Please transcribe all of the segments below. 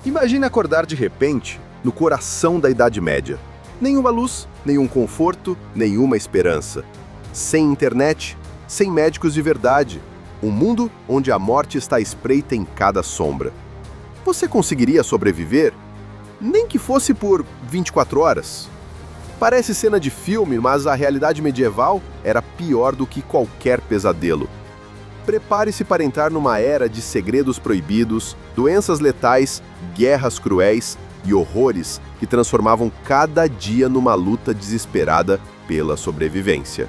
Imagine acordar de repente no coração da Idade Média. Nenhuma luz, nenhum conforto, nenhuma esperança. Sem internet, sem médicos de verdade. Um mundo onde a morte está espreita em cada sombra. Você conseguiria sobreviver? Nem que fosse por 24 horas. Parece cena de filme, mas a realidade medieval era pior do que qualquer pesadelo. Prepare-se para entrar numa era de segredos proibidos, doenças letais, guerras cruéis e horrores que transformavam cada dia numa luta desesperada pela sobrevivência.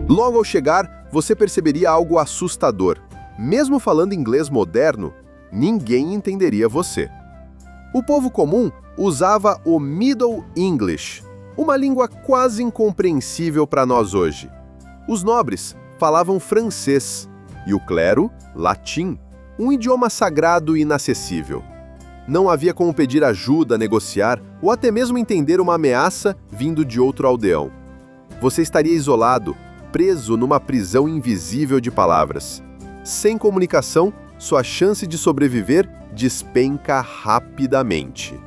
Logo ao chegar, você perceberia algo assustador. Mesmo falando inglês moderno, ninguém entenderia você. O povo comum usava o Middle English, uma língua quase incompreensível para nós hoje. Os nobres falavam francês e o clero, latim, um idioma sagrado e inacessível. Não havia como pedir ajuda, negociar ou até mesmo entender uma ameaça vindo de outro aldeão. Você estaria isolado, preso numa prisão invisível de palavras. Sem comunicação, sua chance de sobreviver despenca rapidamente.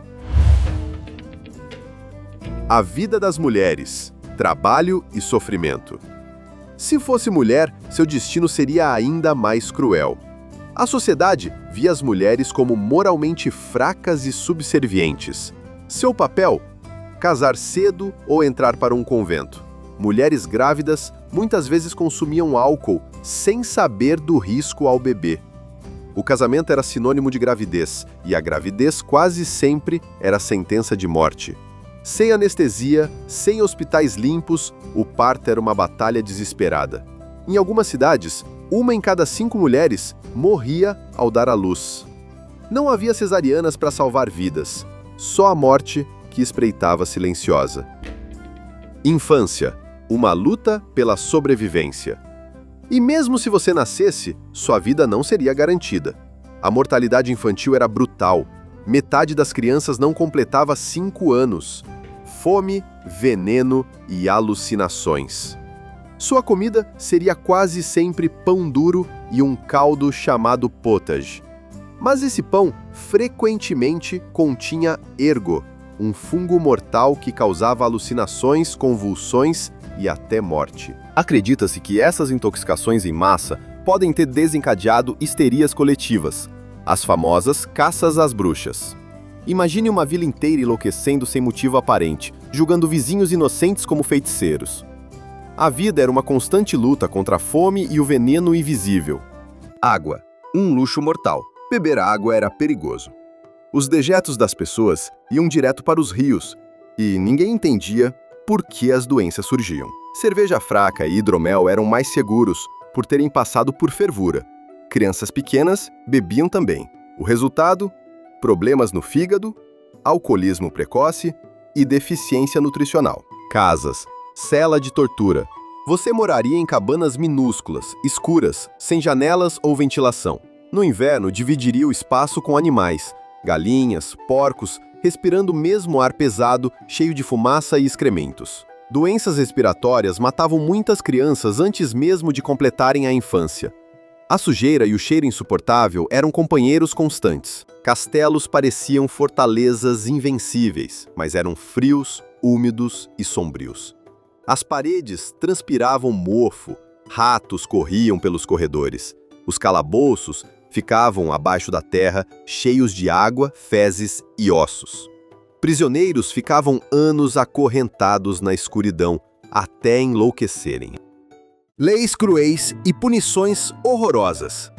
A vida das mulheres, trabalho e sofrimento. Se fosse mulher, seu destino seria ainda mais cruel. A sociedade via as mulheres como moralmente fracas e subservientes. Seu papel? Casar cedo ou entrar para um convento. Mulheres grávidas muitas vezes consumiam álcool sem saber do risco ao bebê. O casamento era sinônimo de gravidez, e a gravidez quase sempre era sentença de morte. Sem anestesia, sem hospitais limpos, o parto era uma batalha desesperada. Em algumas cidades, 1 em cada 5 mulheres morria ao dar à luz. Não havia cesarianas para salvar vidas, só a morte que espreitava silenciosa. Infância, uma luta pela sobrevivência. E mesmo se você nascesse, sua vida não seria garantida. A mortalidade infantil era brutal. Metade das crianças não completava 5 anos. Fome, veneno e alucinações. Sua comida seria quase sempre pão duro e um caldo chamado potage. Mas esse pão frequentemente continha ergo, um fungo mortal que causava alucinações, convulsões e até morte. Acredita-se que essas intoxicações em massa podem ter desencadeado histerias coletivas, as famosas caças às bruxas. Imagine uma vila inteira enlouquecendo sem motivo aparente, julgando vizinhos inocentes como feiticeiros. A vida era uma constante luta contra a fome e o veneno invisível. Água, um luxo mortal. Beber água era perigoso. Os dejetos das pessoas iam direto para os rios, e ninguém entendia por que as doenças surgiam. Cerveja fraca e hidromel eram mais seguros por terem passado por fervura. Crianças pequenas bebiam também. O resultado? Problemas no fígado, alcoolismo precoce e deficiência nutricional. Casas, cela de tortura. Você moraria em cabanas minúsculas, escuras, sem janelas ou ventilação. No inverno, dividiria o espaço com animais, galinhas, porcos, respirando mesmo ar pesado, cheio de fumaça e excrementos. Doenças respiratórias matavam muitas crianças antes mesmo de completarem a infância. A sujeira e o cheiro insuportável eram companheiros constantes. Castelos pareciam fortalezas invencíveis, mas eram frios, úmidos e sombrios. As paredes transpiravam mofo, ratos corriam pelos corredores. Os calabouços ficavam abaixo da terra, cheios de água, fezes e ossos. Prisioneiros ficavam anos acorrentados na escuridão, até enlouquecerem. Leis cruéis e punições horrorosas.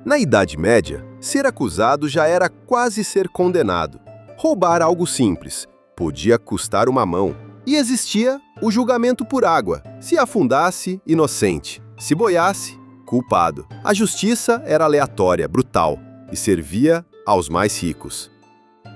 Na Idade Média, ser acusado já era quase ser condenado. Roubar algo simples podia custar uma mão. E existia o julgamento por água. Se afundasse, inocente. Se boiasse, culpado. A justiça era aleatória, brutal, e servia aos mais ricos.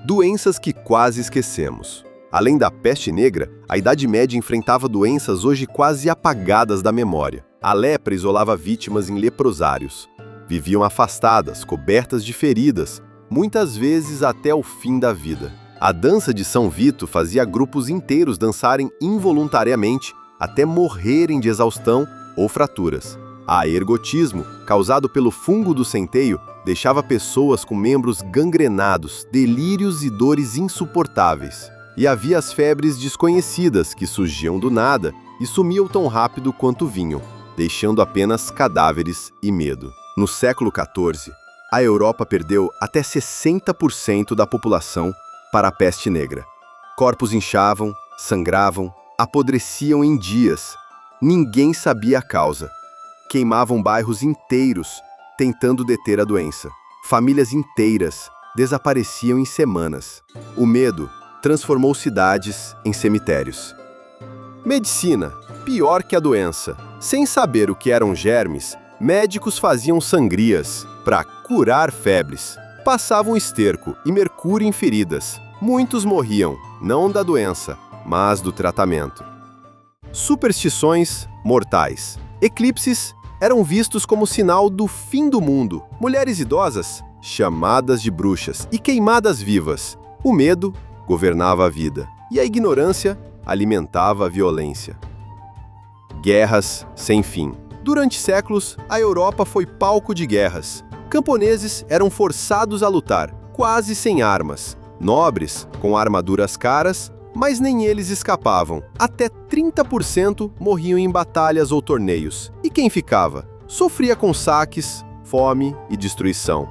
Doenças que quase esquecemos. Além da peste negra, a Idade Média enfrentava doenças hoje quase apagadas da memória. A lepra isolava vítimas em leprosários. Viviam afastadas, cobertas de feridas, muitas vezes até o fim da vida. A dança de São Vito fazia grupos inteiros dançarem involuntariamente até morrerem de exaustão ou fraturas. A ergotismo, causado pelo fungo do centeio, deixava pessoas com membros gangrenados, delírios e dores insuportáveis. E havia as febres desconhecidas que surgiam do nada e sumiam tão rápido quanto vinham, deixando apenas cadáveres e medo. No século XIV, a Europa perdeu até 60% da população para a peste negra. Corpos inchavam, sangravam, apodreciam em dias. Ninguém sabia a causa. Queimavam bairros inteiros, tentando deter a doença. Famílias inteiras desapareciam em semanas. O medo transformou cidades em cemitérios. Medicina, pior que a doença. Sem saber o que eram germes, médicos faziam sangrias para curar febres. Passavam esterco e mercúrio em feridas. Muitos morriam, não da doença, mas do tratamento. Superstições mortais. Eclipses eram vistos como sinal do fim do mundo. Mulheres idosas, chamadas de bruxas e queimadas vivas. O medo governava a vida e a ignorância alimentava a violência. Guerras sem fim. Durante séculos, a Europa foi palco de guerras. Camponeses eram forçados a lutar, quase sem armas. Nobres, com armaduras caras, mas nem eles escapavam. Até 30% morriam em batalhas ou torneios. E quem ficava? Sofria com saques, fome e destruição.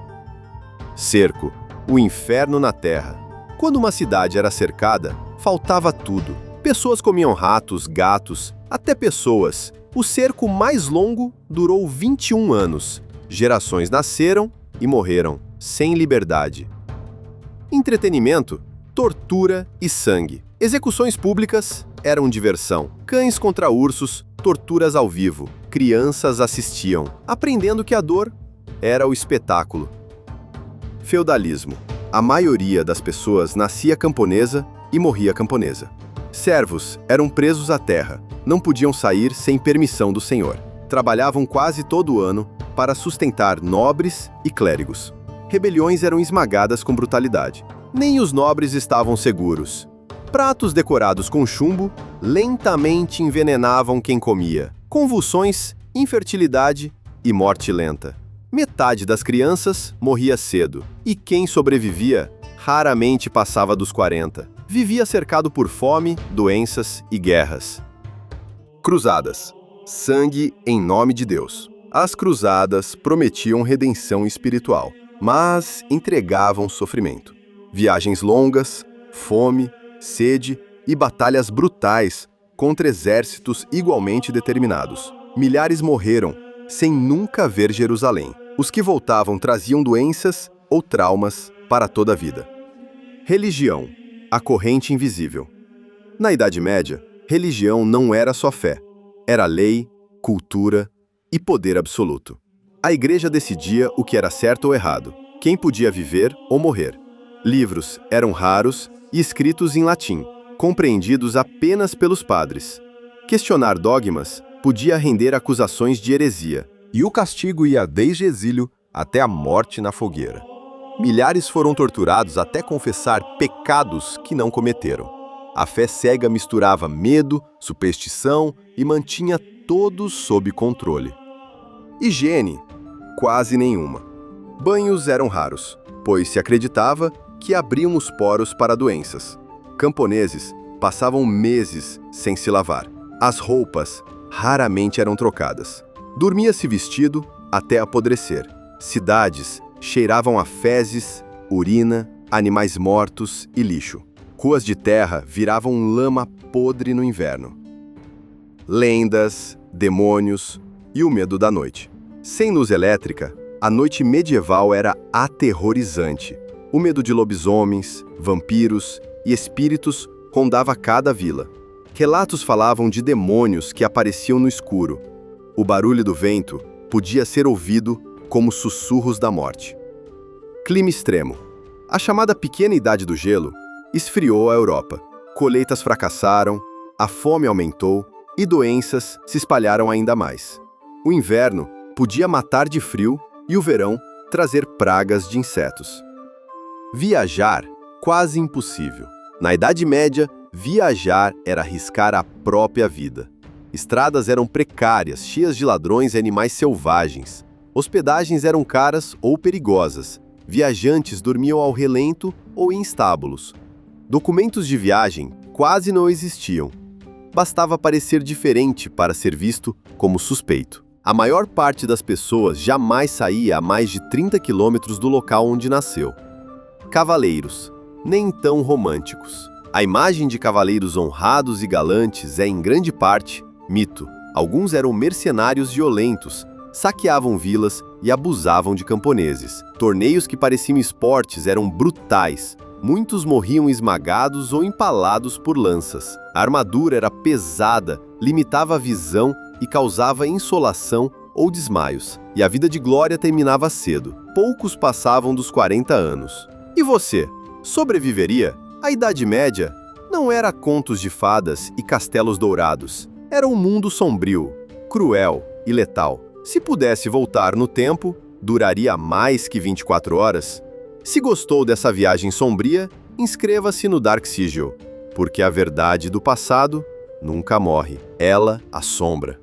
Cerco, o inferno na terra. Quando uma cidade era cercada, faltava tudo. Pessoas comiam ratos, gatos, até pessoas. O cerco mais longo durou 21 anos. Gerações nasceram e morreram, sem liberdade. Entretenimento, tortura e sangue. Execuções públicas eram diversão. Cães contra ursos, torturas ao vivo. Crianças assistiam, aprendendo que a dor era o espetáculo. Feudalismo. A maioria das pessoas nascia camponesa e morria camponesa. Servos eram presos à terra, não podiam sair sem permissão do senhor. Trabalhavam quase todo ano para sustentar nobres e clérigos. Rebeliões eram esmagadas com brutalidade. Nem os nobres estavam seguros. Pratos decorados com chumbo lentamente envenenavam quem comia. Convulsões, infertilidade e morte lenta. Metade das crianças morria cedo, e quem sobrevivia raramente passava dos 40. Vivia cercado por fome, doenças e guerras. Cruzadas. Sangue em nome de Deus. As cruzadas prometiam redenção espiritual, mas entregavam sofrimento. Viagens longas, fome, sede e batalhas brutais contra exércitos igualmente determinados. Milhares morreram sem nunca ver Jerusalém. Os que voltavam traziam doenças ou traumas para toda a vida. Religião, a corrente invisível. Na Idade Média, religião não era só fé. Era lei, cultura e poder absoluto. A igreja decidia o que era certo ou errado, quem podia viver ou morrer. Livros eram raros e escritos em latim, compreendidos apenas pelos padres. Questionar dogmas podia render acusações de heresia, e o castigo ia desde exílio até a morte na fogueira. Milhares foram torturados até confessar pecados que não cometeram. A fé cega misturava medo, superstição e mantinha todos sob controle. Higiene, quase nenhuma. Banhos eram raros, pois se acreditava que abriam os poros para doenças. Camponeses passavam meses sem se lavar. As roupas raramente eram trocadas. Dormia-se vestido até apodrecer. Cidades cheiravam a fezes, urina, animais mortos e lixo. Ruas de terra viravam lama podre no inverno. Lendas, demônios e o medo da noite. Sem luz elétrica, a noite medieval era aterrorizante. O medo de lobisomens, vampiros e espíritos rondava cada vila. Relatos falavam de demônios que apareciam no escuro. O barulho do vento podia ser ouvido como sussurros da morte. Clima extremo. A chamada Pequena Idade do Gelo esfriou a Europa. Colheitas fracassaram, a fome aumentou e doenças se espalharam ainda mais. O inverno podia matar de frio e o verão trazer pragas de insetos. Viajar, quase impossível. Na Idade Média, viajar era arriscar a própria vida. Estradas eram precárias, cheias de ladrões e animais selvagens. Hospedagens eram caras ou perigosas. Viajantes dormiam ao relento ou em estábulos. Documentos de viagem quase não existiam. Bastava parecer diferente para ser visto como suspeito. A maior parte das pessoas jamais saía a mais de 30 quilômetros do local onde nasceu. Cavaleiros, nem tão românticos. A imagem de cavaleiros honrados e galantes é, em grande parte, mito. Alguns eram mercenários violentos, saqueavam vilas e abusavam de camponeses. Torneios que pareciam esportes eram brutais. Muitos morriam esmagados ou empalados por lanças. A armadura era pesada, limitava a visão e causava insolação ou desmaios. E a vida de glória terminava cedo. Poucos passavam dos 40 anos. E você? Sobreviveria? A Idade Média não era contos de fadas e castelos dourados. Era um mundo sombrio, cruel e letal. Se pudesse voltar no tempo, duraria mais que 24 horas. Se gostou dessa viagem sombria, inscreva-se no Dark Sigil, porque a verdade do passado nunca morre. Ela assombra.